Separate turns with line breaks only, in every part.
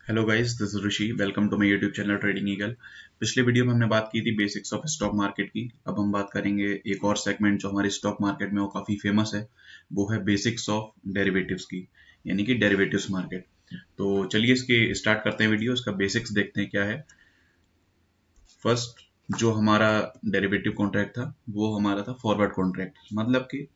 Hello guys, this is Rishi. Welcome to my YouTube channel trading eagle. पिछले वीडियो में हमने बात की थी बेसिक्स ऑफ स्टॉक मार्केट की। अब हम बात करेंगे एक और सेगमेंट जो हमारे स्टॉक मार्केट में वो काफ़ी फेमस है। वो है बेसिक्स ऑफ डेरिवेटिव्स की, यानी कि डेरिवेटिव्स मार्केट। तो चलिए इसके स्टार्ट करते हैं वीडियो। इसका बेसिक्स देखते हैं क्या है। फर्स्ट, जो हमारा डेरिवेटिव कॉन्ट्रैक्ट था वो हमारा था फॉरवर्ड कॉन्ट्रैक्ट। मतलब कि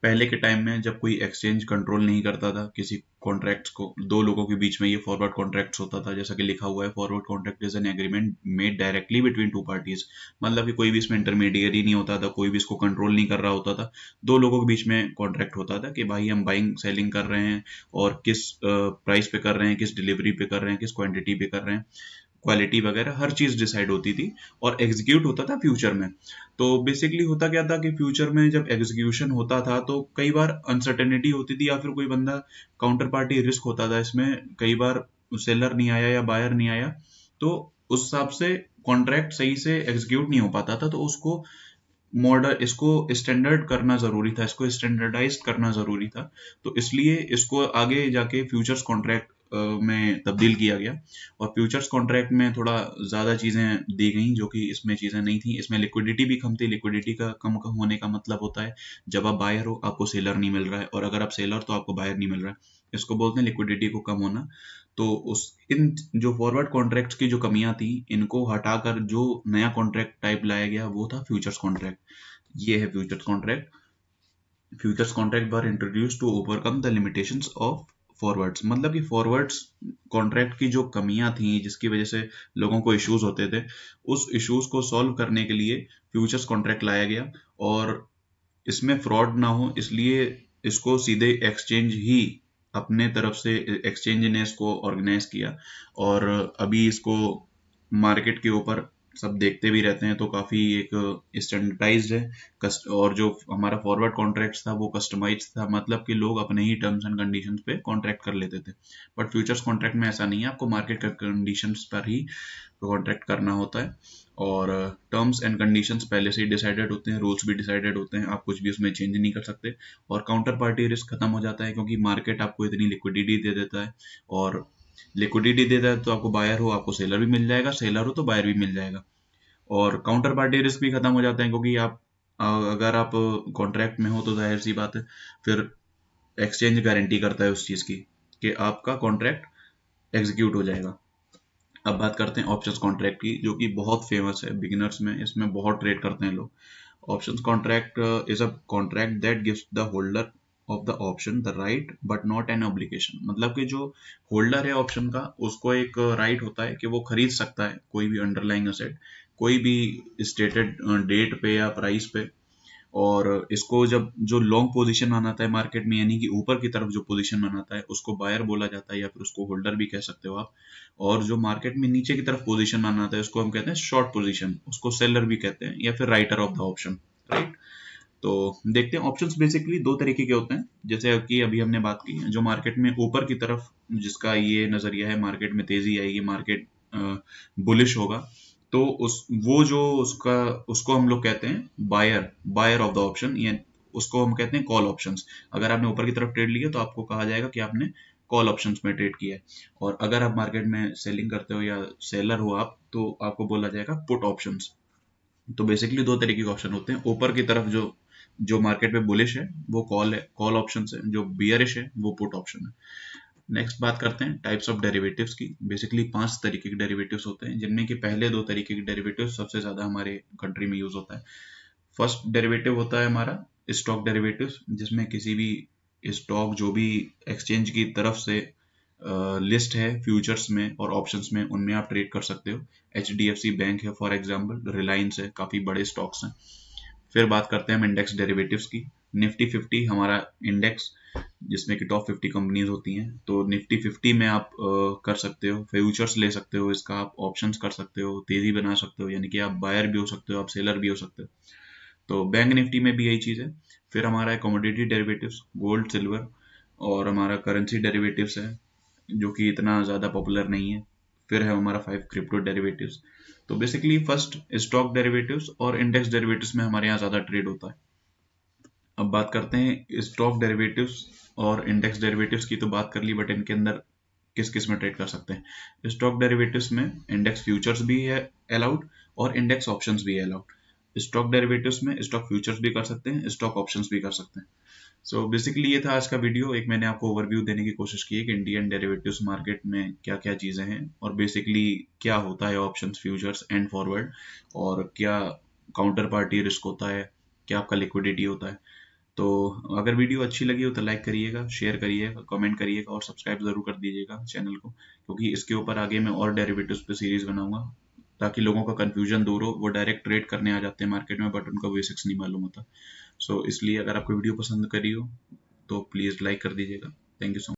पहले के टाइम में जब कोई एक्सचेंज कंट्रोल नहीं करता था किसी कॉन्ट्रैक्ट्स को, दो लोगों के बीच में ये फॉरवर्ड कॉन्ट्रैक्ट्स होता था। जैसा कि लिखा हुआ है, forward contract is an agreement made directly between two parties. मतलब कि कोई भी इसमें इंटरमीडिएरी नहीं होता था, कोई भी इसको कंट्रोल नहीं कर रहा होता था। दो लोगों के बीच में कॉन्ट्रैक्ट होता था कि भाई हम बाइंग सेलिंग कर रहे हैं और किस प्राइस पे कर रहे हैं, किस डिलीवरी पे कर रहे हैं, किस क्वांटिटी पे कर रहे हैं, क्वालिटी वगैरह हर चीज डिसाइड होती थी और एग्जीक्यूट होता था फ्यूचर में। तो बेसिकली होता क्या था कि फ्यूचर में जब एग्जीक्यूशन होता था तो कई बार अनसर्टेनिटी होती थी, या फिर कोई बंदा काउंटर पार्टी रिस्क होता था इसमें। कई बार सेलर नहीं आया या बायर नहीं आया, तो उस हिसाब से कॉन्ट्रैक्ट सही से एग्जीक्यूट नहीं हो पाता था। तो उसको मॉडल इसको स्टैंडर्ड करना जरूरी था, इसको स्टैंडर्डाइज करना जरूरी था। तो इसलिए इसको आगे जाके फ्यूचर्स कॉन्ट्रैक्ट में तब्दील किया गया। और फ्यूचर्स कॉन्ट्रैक्ट में थोड़ा ज़्यादा चीज़ें दी गई जो कि इसमें चीज़ें नहीं थी। इसमें लिक्विडिटी भी कम थी। लिक्विडिटी का कम होने का मतलब होता है जब आप बायर हो आपको सेलर नहीं मिल रहा है, और अगर आप सेलर तो आपको बायर नहीं मिल रहा है। इसको बोलते हैं लिक्विडिटी को कम होना। तो उस इन जो फॉरवर्ड कॉन्ट्रैक्ट्स की जो कमियां थी, इनको हटाकर जो नया कॉन्ट्रैक्ट टाइप लाया गया वो था फ्यूचर्स कॉन्ट्रैक्ट। ये है futures contract. Futures contract were introduced to overcome the limitations of forwards. मतलब कि फॉरवर्ड्स कॉन्ट्रैक्ट की जो कमियां थी जिसकी वजह से लोगों को इश्यूज होते थे, उस इश्यूज को सॉल्व करने के लिए फ्यूचर्स कॉन्ट्रैक्ट लाया गया। और इसमें फ्रॉड ना हो इसलिए इसको सीधे एक्सचेंज ही अपने तरफ से, एक्सचेंज ने इसको ऑर्गेनाइज किया। और अभी इसको मार्केट के ऊपर सब देखते भी रहते हैं, तो काफ़ी एक स्टैंडर्डाइज्ड है। और जो हमारा फॉरवर्ड कॉन्ट्रैक्ट था वो कस्टमाइज था, मतलब कि लोग अपने ही टर्म्स एंड कंडीशंस पे कॉन्ट्रैक्ट कर लेते थे। बट फ्यूचर्स कॉन्ट्रैक्ट में ऐसा नहीं है, आपको मार्केट कंडीशंस पर ही कॉन्ट्रैक्ट करना होता है। और टर्म्स एंड कंडीशंस पहले से ही डिसाइडेड होते हैं, रूल्स भी डिसाइडेड होते हैं, आप कुछ भी उसमें चेंज नहीं कर सकते। और काउंटर पार्टी रिस्क खत्म हो जाता है क्योंकि मार्केट आपको इतनी लिक्विडिटी दे देता है। और लिक्विडिटी देता है तो आपको बायर हो आपको सेलर भी मिल जाएगा, सेलर हो तो बायर भी मिल जाएगा। और काउंटर पार्टी रिस्क भी खत्म हो जाते हैं क्योंकि आप अगर आप कॉन्ट्रैक्ट में हो तो जाहिर सी बात है फिर एक्सचेंज गारंटी करता है उस चीज़ की कि आपका कॉन्ट्रैक्ट एग्जीक्यूट हो जाएगा। अब बात करते हैं ऑप्शंस कॉन्ट्रैक्ट की, जो कि बहुत फेमस है बिगिनर्स में, इसमें बहुत ट्रेड करते हैं लोग। Options contract is a contract that gives the holder of the option the right but not an obligation. मतलब कि जो होल्डर है ऑप्शन का उसको एक राइट होता है कि वो खरीद सकता है कोई भी अंडरलाइंग असेट कोई भी स्टेटेड डेट पे या प्राइस पे। और इसको जब जो लॉन्ग पोजीशन बनाता है मार्केट में, यानी कि ऊपर की तरफ जो पोजीशन बनाता है उसको बायर बोला जाता है, या फिर उसको होल्डर भी कह सकते हो आप। और जो मार्केट में नीचे की तरफ पोजीशन बनाता है उसको हम कहते हैं शॉर्ट पोजीशन, उसको सेलर भी कहते हैं या फिर writer of the option, right. तो देखते हैं ऑप्शंस बेसिकली दो तरीके के होते हैं। जैसे कि अभी हमने बात की, जो मार्केट में ऊपर की तरफ जिसका ये नजरिया है मार्केट में तेजी आएगी, मार्केट बुलिश होगा, तो उस वो जो उसका उसको हम लोग कहते हैं buyer, buyer of the option, या उसको हम कहते हैं कॉल ऑप्शंस। अगर आपने ऊपर की तरफ ट्रेड लिया तो आपको कहा जाएगा कि आपने कॉल ऑप्शंस में ट्रेड किया है। और अगर आप मार्केट में सेलिंग करते हो या सेलर हो आप, तो आपको बोला जाएगा पुट ऑप्शंस। तो बेसिकली दो तरीके के ऑप्शन होते हैं। ऊपर की तरफ जो जो मार्केट में बुलिश है वो कॉल है, कॉल ऑप्शन है। जो बियरिश है वो पुट ऑप्शन है। नेक्स्ट बात करते हैं टाइप्स ऑफ डेरिवेटिव्स की। बेसिकली 5 तरीके के डेरिवेटिव्स होते हैं, जिनमें कि पहले 2 तरीके के डेरिवेटिव्स सबसे ज्यादा हमारे कंट्री में यूज होता है। फर्स्ट डेरिवेटिव होता है हमारा स्टॉक डेरिवेटिव्स, जिसमें किसी भी स्टॉक जो भी एक्सचेंज की तरफ से लिस्ट है फ्यूचर्स में और ऑप्शंस में, उनमें आप ट्रेड कर सकते हो। HDFC बैंक है फॉर एग्जांपल, रिलायंस है, काफी बड़े स्टॉक्स हैं। फिर बात करते हैं हम इंडेक्स डेरिवेटिव्स की। निफ्टी 50 हमारा इंडेक्स, जिसमें कि टॉप 50 कंपनीज होती हैं। तो निफ्टी 50 में आप कर सकते हो, फ्यूचर्स ले सकते हो, इसका आप ऑप्शंस कर सकते हो, तेजी बना सकते हो, यानी कि आप बायर भी हो सकते हो, आप सेलर भी हो सकते हो। तो बैंक निफ्टी में भी यही चीज़ है। फिर हमारा है कमोडिटी डेरिवेटिव्स, गोल्ड सिल्वर। और हमारा करेंसी डेरिवेटिव्स है जो कि इतना ज़्यादा पॉपुलर नहीं है। फिर है हमारा 5 क्रिप्टो डेरिवेटिव्स। तो बेसिकली फर्स्ट स्टॉक डेरिवेटिव्स और इंडेक्स डेरिवेटिव्स में हमारे यहाँ ज़्यादा ट्रेड होता है। अब बात करते हैं स्टॉक डेरिवेटिव्स और इंडेक्स डेरिवेटिव्स की, तो बात कर ली, बट इनके अंदर किस किस में ट्रेड कर सकते हैं। स्टॉक डेरिवेटिव्स में इंडेक्स फ्यूचर्स भी है अलाउड और इंडेक्स ऑप्शंस भी है अलाउड। स्टॉक डेरिवेटिव्स में स्टॉक फ्यूचर्स भी कर सकते हैं, स्टॉक ऑप्शंस भी कर सकते हैं। सो बेसिकली ये था आज का वीडियो। एक मैंने आपको ओवरव्यू देने की कोशिश की है कि इंडियन डेरिवेटिव्स मार्केट में क्या क्या चीज़ें हैं और बेसिकली क्या होता है ऑप्शंस, फ्यूचर्स एंड फॉरवर्ड, और क्या काउंटर पार्टी रिस्क होता है, क्या आपका लिक्विडिटी होता है। तो अगर वीडियो अच्छी लगी हो तो लाइक करिएगा, शेयर करिएगा, कमेंट करिएगा और सब्सक्राइब जरूर कर दीजिएगा चैनल को, क्योंकि इसके ऊपर आगे मैं और डेरिवेटिव्स पे सीरीज बनाऊंगा ताकि लोगों का कंफ्यूजन दूर हो। वो डायरेक्ट ट्रेड करने आ जाते हैं मार्केट में बट उनका बेसिक्स नहीं मालूम होता। सो इसलिए अगर आपको वीडियो पसंद करी हो तो प्लीज़ लाइक कर दीजिएगा। Thank you so much.